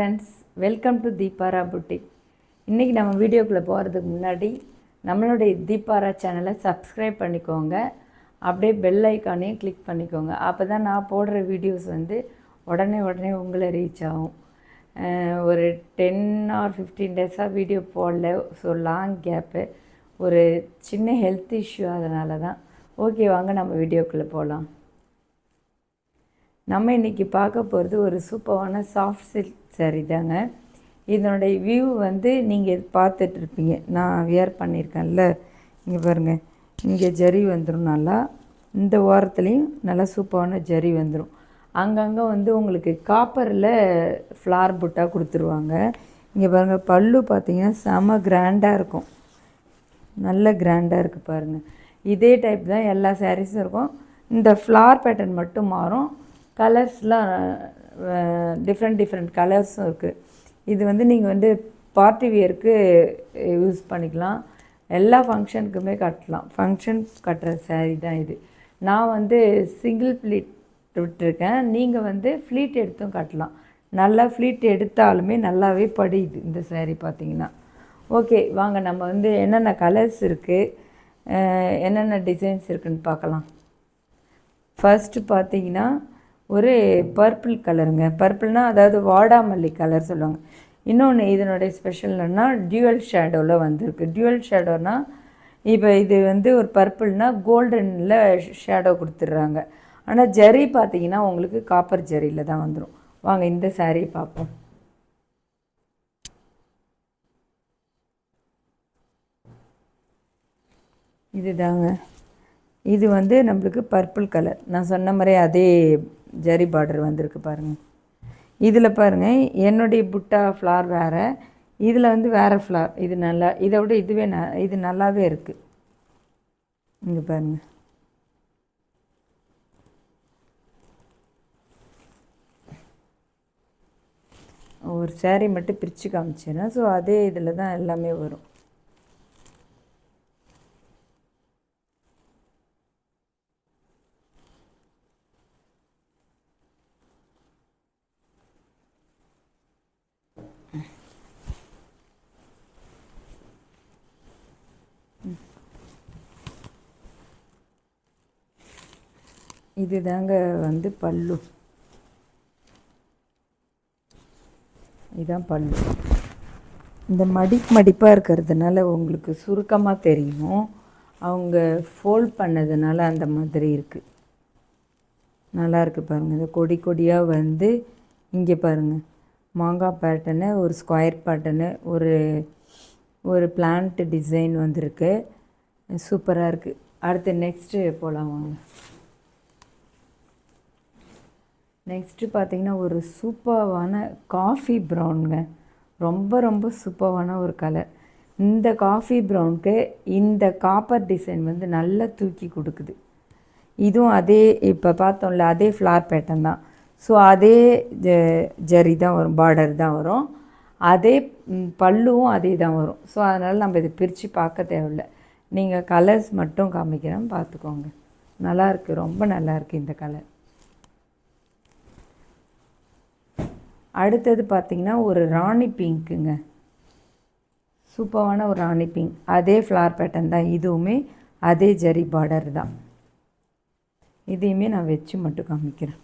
Friends, welcome to Deepara boutique. இன்றைக்கி நம்ம வீடியோக்குள்ளே போகிறதுக்கு முன்னாடி நம்மளுடைய தீபாரா சேனலை சப்ஸ்கிரைப் பண்ணிக்கோங்க. அப்படியே பெல் ஐக்கானையும் கிளிக் பண்ணிக்கோங்க. அப்போ தான் நான் போடுற வீடியோஸ் உடனே உங்களை ரீச் ஆகும். ஒரு 10 or 15 டேஸாக வீடியோ போடல. ஸோ லாங் கேப்பு, ஒரு சின்ன ஹெல்த் இஷ்யூ, அதனால தான். ஓகே, வாங்க நம்ம வீடியோக்குள்ளே போகலாம். நம்ம இன்றைக்கி பார்க்க போகிறது ஒரு சூப்பரான சாஃப்ட் சில்க் சாரீ தாங்க. இதனுடைய வியூ நீங்கள் பார்த்துட்ருப்பீங்க. நான் வியர் பண்ணியிருக்கேன்ல, இங்கே பாருங்கள். இங்கே ஜரி வந்துடும், நல்லா இந்த ஓரத்துலேயும் நல்லா சூப்பரான ஜரி வந்துடும். அங்கங்கே உங்களுக்கு காப்பரில் ஃப்ளார் புட்டாக கொடுத்துருவாங்க. இங்கே பாருங்கள், பல்லு பார்த்திங்கன்னா செம கிராண்டாக இருக்கும், நல்ல கிராண்டாக இருக்குது பாருங்கள். இதே டைப் தான் எல்லா சாரீஸும் இருக்கும். இந்த ஃப்ளார் பேட்டர்ன் மட்டும் மாறும். கலர்ஸ்லாம் டிஃப்ரெண்ட் கலர்ஸும் இருக்குது. இது நீங்கள் பார்ட்டி வியருக்கு யூஸ் பண்ணிக்கலாம். எல்லா ஃபங்க்ஷனுக்குமே கட்டலாம். ஃபங்க்ஷன் கட்டுற சாரீ தான் இது. நான் சிங்கிள் ஃப்ளீட் விட்டுருக்கேன். நீங்கள் ஃப்ளீட் எடுத்தும் கட்டலாம். நல்லா ஃப்ளீட் எடுத்தாலுமே நல்லாவே படியுது இந்த சாரீ பார்த்திங்கன்னா. ஓகே, வாங்க நம்ம என்னென்ன கலர்ஸ் இருக்குது, என்னென்ன டிசைன்ஸ் இருக்குதுன்னு பார்க்கலாம். ஃபர்ஸ்ட்டு பார்த்திங்கன்னா ஒரு பர்பிள் கலருங்க. பர்பிள்னால் அதாவது வாடாமல்லி கலர் சொல்லுவாங்க. இன்னொன்று இதனுடைய ஸ்பெஷல் என்னென்னா டியூவல் ஷேடோவில் வந்திருக்கு. டியூவல் ஷேடோனால் இப்போ இது ஒரு பர்பிள்னால் கோல்டனில் ஷேடோ கொடுத்துட்றாங்க. ஆனால் ஜரி பார்த்திங்கன்னா உங்களுக்கு காப்பர் ஜரியில் தான் வந்துடும். வாங்க இந்த சாரீ பார்ப்போம். இது தாங்க, இது நம்மளுக்கு பர்பிள் கலர். நான் சொன்ன மாதிரி அதே ஜரி பார்டர் வந்திருக்கு பாருங்கள். இதில் பாருங்கள், என்னுடைய புட்டா ஃப்ளார் வேறு, இதில் வேறு ஃப்ளார். இது நல்லா, இதை விட இது நல்லாவே இருக்குது. இங்கே பாருங்கள், ஒரு சாரீ மட்டும் பிரித்து காமிச்சிடுறேன். ஸோ அதே இதில் தான் எல்லாமே வரும். இது தாங்க பல்லு. இதுதான் பல்லு. இந்த மடிப்பாக இருக்கிறதுனால உங்களுக்கு சுருக்கமாக தெரியும். அவங்க ஃபோல்ட் பண்ணதுனால அந்த மாதிரி இருக்குது. நல்லா இருக்குது பாருங்கள். இந்த கொடி கொடியாக இங்கே பாருங்கள், மாங்காய் பேட்டர்னு, ஒரு ஸ்கொயர் பேட்டர்னு, ஒரு பிளான்ட் டிசைன் வந்திருக்கு. சூப்பராக இருக்குது. அடுத்து நெக்ஸ்ட்டு போகலாம் வாங்க. நெக்ஸ்ட்டு பார்த்திங்கன்னா ஒரு சூப்பரான காஃபி ப்ரௌனுங்க. ரொம்ப சூப்பரான ஒரு கலர். இந்த காஃபி ப்ரௌனுக்கு இந்த காப்பர் டிசைன் நல்லா தூக்கி கொடுக்குது. இதுவும் அதே இப்போ பார்த்தோம்ல, அதே ஃப்ளார் பேட்டர்ன் தான். ஸோ அதே ஜரி தான் வரும், பார்டர் தான் வரும். அதே பல்லுவும் அதே தான் வரும். ஸோ அதனால் நம்ம இதை பிரித்து பார்க்க தேவையில்லை. நீங்கள் கலர்ஸ் மட்டும் காமிக்கிறேன், பார்த்துக்கோங்க. நல்லாயிருக்கு, ரொம்ப நல்லாயிருக்கு இந்த கலர். அடுத்தது பார்த்திங்கன்னா ஒரு ராணி பிங்க்குங்க. சூப்பரான ஒரு ராணி பிங்க். அதே ஃப்ளார் பேட்டர்ன் தான், இதுவுமே அதே ஜரி பார்டர் தான். இதையுமே நான் வச்சு மட்டும் காமிக்கிறேன்.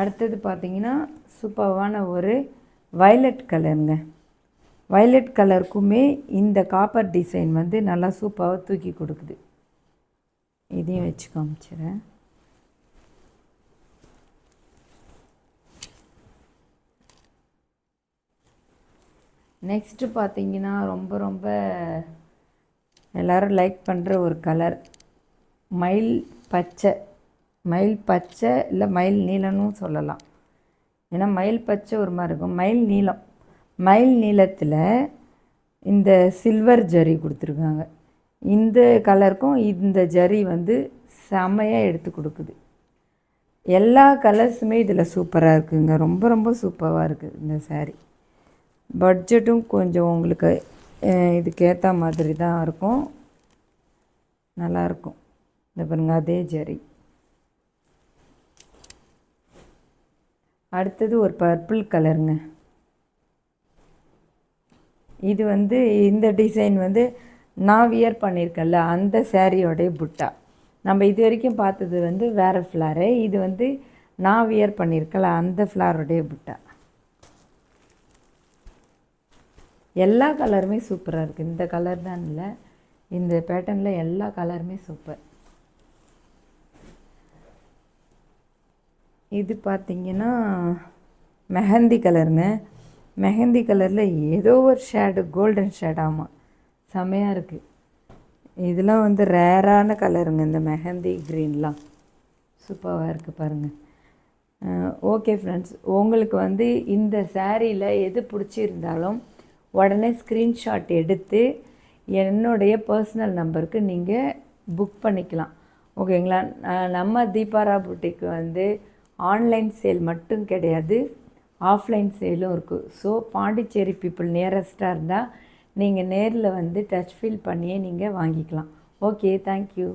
அடுத்தது பார்த்திங்கன்னா சூப்பரான ஒரு வயலட் கலருங்க. வயலட் கலருக்குமே இந்த காப்பர் டிசைன் நல்லா சூப்பராக தூக்கி கொடுக்குது. இதையும் வச்சு காமிச்சிடுறேன். நெக்ஸ்ட்டு பார்த்திங்கன்னா ரொம்ப எல்லோரும் லைக் பண்ணுற ஒரு கலர், மயில் பச்சை. மயில் பச்சை இல்லை மயில் நீலம்னு சொல்லலாம். ஏன்னா மயில் பச்சை ஒரு மாதிரி இருக்கும். மயில் நீலம். மயில் நீளத்தில் இந்த சில்வர் ஜரி கொடுத்துருக்காங்க. இந்த கலருக்கும் இந்த ஜரி செம்மையாக எடுத்து கொடுக்குது. எல்லா கலர்ஸுமே இதில் சூப்பராக இருக்குதுங்க. ரொம்ப சூப்பராக இருக்குது இந்த சாரீ. பட்ஜெட்டும் கொஞ்சம் உங்களுக்கு இதுக்கேற்ற மாதிரி தான் இருக்கும். நல்லாயிருக்கும். இந்த பாருங்கள், அதே ஜரி. அடுத்தது ஒரு பர்பிள் கலருங்க. இது வந்து இந்த டிசைன் வந்து நான் வியர் பண்ணியிருக்கேன்ல அந்த சாரியோடைய புட்டா. நம்ம இது வரைக்கும் பார்த்தது வந்து வேறு ஃப்ளாரு, இது வந்து நான் வியர் பண்ணியிருக்கல அந்த ஃப்ளாரோடைய புட்டா. எல்லா கலருமே சூப்பராக இருக்குது. இந்த கலர் தான் இல்லை, இந்த பேட்டர்னில் எல்லா கலருமே சூப்பர். இது பார்த்திங்கன்னா மெஹந்தி கலருங்க. மெஹந்தி கலரில் ஏதோ ஒரு ஷேடு, கோல்டன் ஷேட். ஆமாம், செமையாக இருக்குது. இதெல்லாம் வந்து ரேரான கலருங்க. இந்த மெஹந்தி க்ரீன்லாம் சூப்பராக இருக்குது பாருங்கள். ஓகே ஃப்ரெண்ட்ஸ், உங்களுக்கு வந்து இந்த சாரியில் எது பிடிச்சிருந்தாலும் உடனே ஸ்க்ரீன்ஷாட் எடுத்து என்னுடைய பர்சனல் நம்பருக்கு நீங்கள் புக் பண்ணிக்கலாம். ஓகேங்களா? நம்ம தீபாரா புட்டிக்கு வந்து ஆன்லைன் சேல் மட்டும் கிடையாது, ஆஃப்லைன் சேலும் இருக்குது. ஸோ பாண்டிச்சேரி பீப்புள் நியரஸ்ட்டாக இருந்தால் நீங்கள் நேரில் வந்து டச் ஃபீல் பண்ணியே நீங்கள் வாங்கிக்கலாம். Okay, thank you.